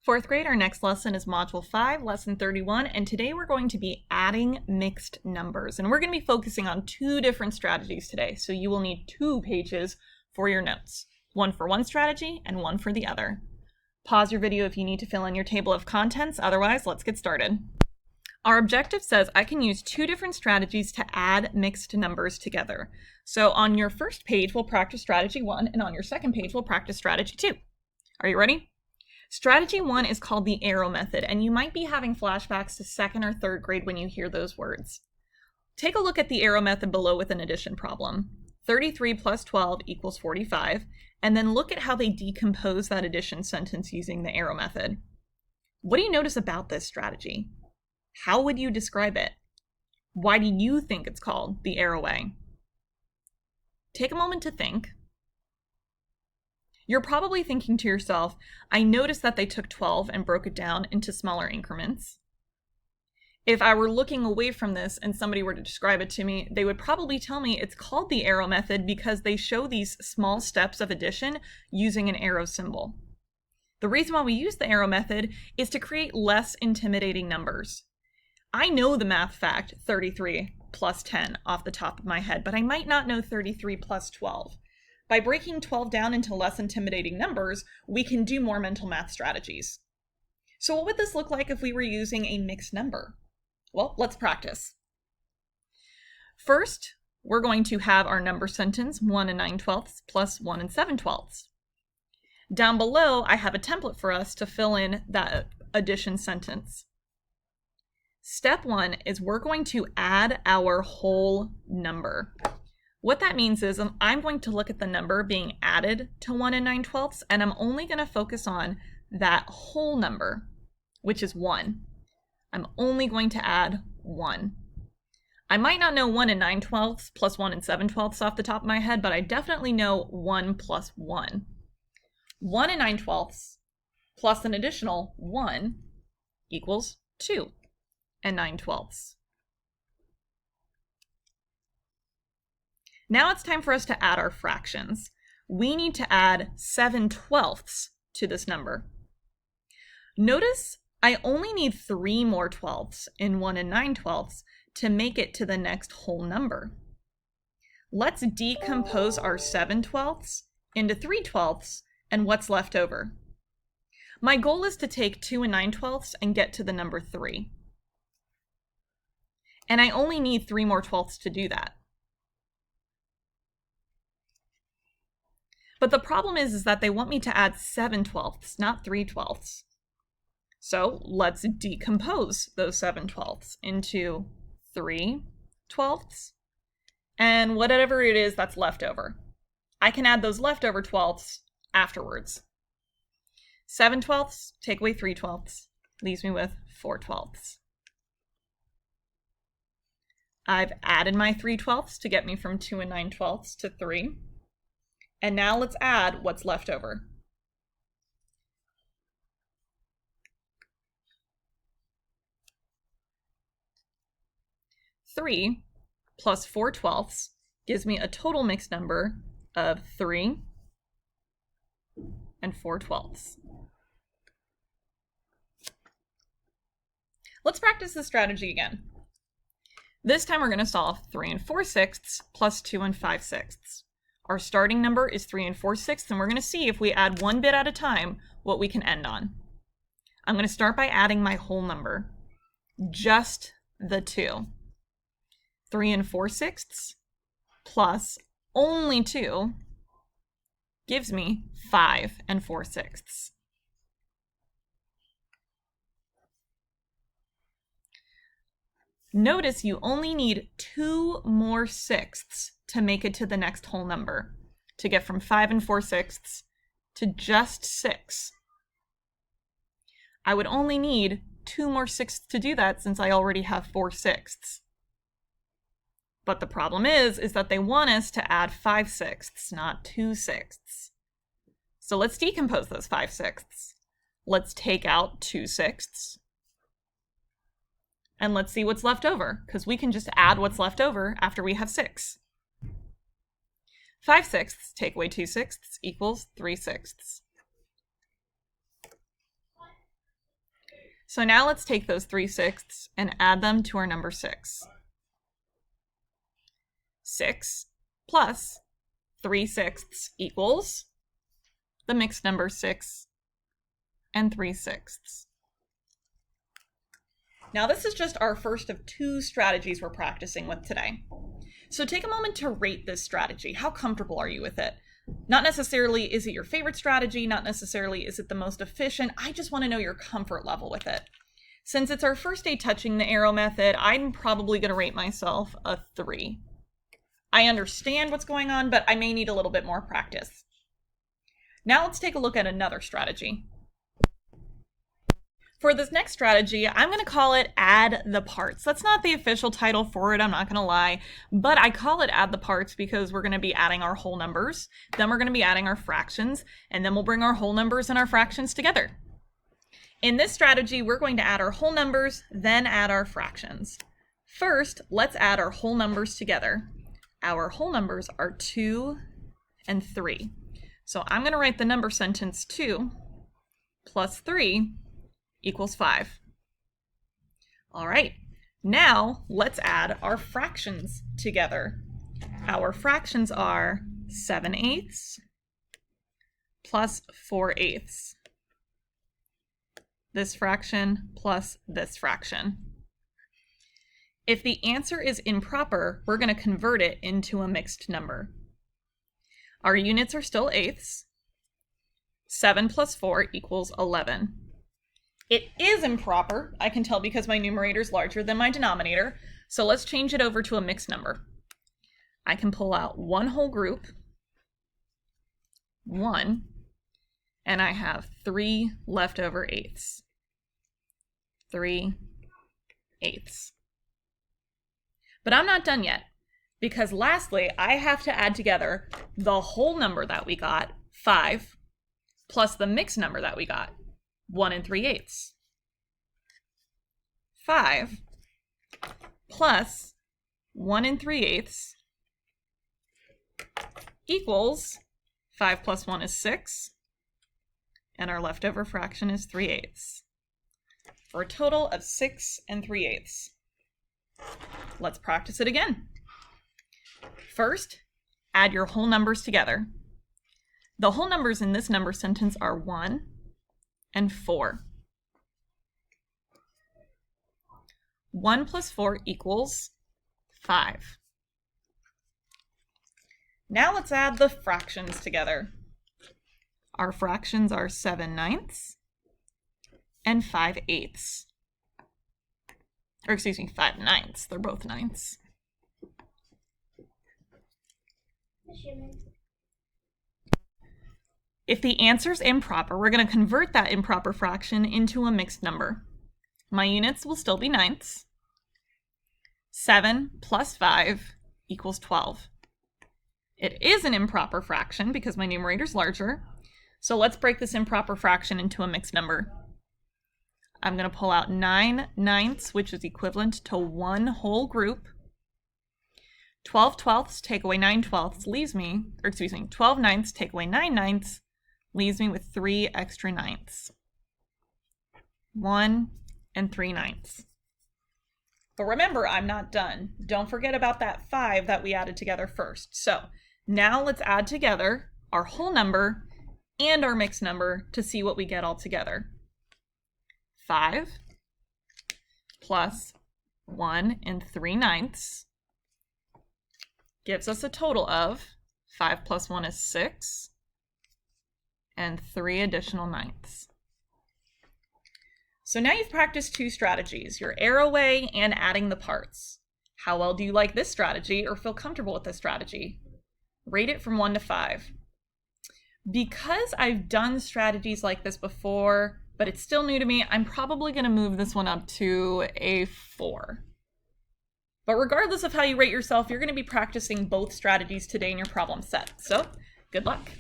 Fourth grade, our next lesson is Module 5, Lesson 31, and today we're going to be adding mixed numbers. And we're going to be focusing on two different strategies today, so you will need 2 pages for your notes. One for one strategy and one for the other. Pause your video if you need to fill in your table of contents, otherwise let's get started. Our objective says I can use 2 different strategies to add mixed numbers together. So on your first page, we'll practice strategy 1, and on your second page, we'll practice strategy 2. Are you ready? Strategy 1 is called the arrow method, and you might be having flashbacks to 2nd or 3rd grade when you hear those words. Take a look at the arrow method below with an addition problem. 33 plus 12 equals 45, and then look at how they decompose that addition sentence using the arrow method. What do you notice about this strategy? How would you describe it? Why do you think it's called the arrow way? Take a moment to think. You're probably thinking to yourself, I noticed that they took 12 and broke it down into smaller increments. If I were looking away from this and somebody were to describe it to me, they would probably tell me it's called the arrow method because they show these small steps of addition using an arrow symbol. The reason why we use the arrow method is to create less intimidating numbers. I know the math fact 33 plus 10 off the top of my head, but I might not know 33 plus 12. By breaking 12 down into less intimidating numbers, we can do more mental math strategies. So what would this look like if we were using a mixed number? Well, let's practice. First, we're going to have our number sentence 1 and 9/12 plus 1 and 7/12. Down below, I have a template for us to fill in that addition sentence. Step 1 is we're going to add our whole number. What that means is I'm going to look at the number being added to 1 and 9/12, and I'm only going to focus on that whole number, which is 1. I'm only going to add 1. I might not know 1 and 9/12 plus 1 and 7/12 off the top of my head, but I definitely know 1 plus 1. 1 and 9/12 plus an additional 1 equals 2 and 9/12. Now it's time for us to add our fractions. We need to add 7/12 to this number. Notice I only need 3 more 12ths in 1 and 9/12 to make it to the next whole number. Let's decompose our 7/12 into 3/12 and what's left over. My goal is to take 2 and 9/12 and get to the number 3. And I only need 3 more 12ths to do that. But the problem is that they want me to add 7/12, not 3/12. So let's decompose those 7/12 into 3/12 and whatever it is that's left over. I can add those leftover 12ths afterwards. 7/12, take away 3/12, leaves me with 4/12. I've added my 3/12 to get me from 2 and 9/12 to 3. And now let's add what's left over. Three plus 4/12 gives me a total mixed number of 3 and 4/12. Let's practice this strategy again. This time we're going to solve 3 and 4/6 plus 2 and 5/6. Our starting number is 3 and 4/6, and we're going to see if we add one bit at a time what we can end on. I'm going to start by adding my whole number, just the 2. 3 and 4/6 plus only 2 gives me 5 and 4/6. Notice you only need 2 more 6ths to make it to the next whole number, to get from 5 and 4/6 to just 6. I would only need 2 more 6ths to do that since I already have 4/6. But the problem is that they want us to add 5/6, not 2/6. So let's decompose those 5/6. Let's take out 2/6. And let's see what's left over, because we can just add what's left over after we have 6. 5/6 take away 2/6 equals 3/6. So now let's take those 3/6 and add them to our number 6. 6 plus 3/6 equals the mixed number 6 and 3/6. Now this is just our first of 2 strategies we're practicing with today. So take a moment to rate this strategy. How comfortable are you with it? Not necessarily is it your favorite strategy, not necessarily is it the most efficient. I just want to know your comfort level with it. Since it's our first day touching the arrow method, I'm probably going to rate myself a 3. I understand what's going on, but I may need a little bit more practice. Now let's take a look at another strategy. For this next strategy, I'm going to call it Add the Parts. That's not the official title for it, I'm not going to lie, but I call it Add the Parts because we're going to be adding our whole numbers, then we're going to be adding our fractions, and then we'll bring our whole numbers and our fractions together. In this strategy, we're going to add our whole numbers, then add our fractions. First, let's add our whole numbers together. Our whole numbers are 2 and 3. So I'm going to write the number sentence 2 plus 3 equals 5. All right, now let's add our fractions together. Our fractions are 7/8 plus 4/8. This fraction plus this fraction. If the answer is improper, we're going to convert it into a mixed number. Our units are still eighths. 7 plus 4 equals 11. It is improper, I can tell because my numerator is larger than my denominator, so let's change it over to a mixed number. I can pull out one whole group, 1, and I have 3 leftover eighths. 3/8. But I'm not done yet, because lastly, I have to add together the whole number that we got, 5, plus the mixed number that we got, 1 3/8. 5 plus 1 3/8 equals 5 plus 1 is 6, and our leftover fraction is 3/8, for a total of 6 3/8. Let's practice it again. First, add your whole numbers together. The whole numbers in this number sentence are 1 and 4. 1 plus 4 equals 5. Now let's add the fractions together. Our fractions are 7/9 and 5/8. Or excuse me, 5/9. They're both 9ths. If the answer is improper, we're going to convert that improper fraction into a mixed number. My units will still be 9ths. 7 plus 5 equals 12. It is an improper fraction because my numerator is larger. So let's break this improper fraction into a mixed number. I'm going to pull out 9/9, which is equivalent to one whole group. 12/12 take away 9/12 leaves me, or excuse me, 12/9 take away 9/9 leaves me with 3 extra 9ths. 1 3/9. But remember, I'm not done. Don't forget about that 5 that we added together first. So now let's add together our whole number and our mixed number to see what we get all together. 5 plus 1 3/9 gives us a total of 5 plus 1 is 6 and 3 additional 9ths. So now you've practiced 2 strategies, your arrow way and adding the parts. How well do you like this strategy or feel comfortable with this strategy? Rate it from 1 to 5. Because I've done strategies like this before, but it's still new to me, I'm probably going to move this one up to a 4. But regardless of how you rate yourself, you're going to be practicing both strategies today in your problem set. So, good luck.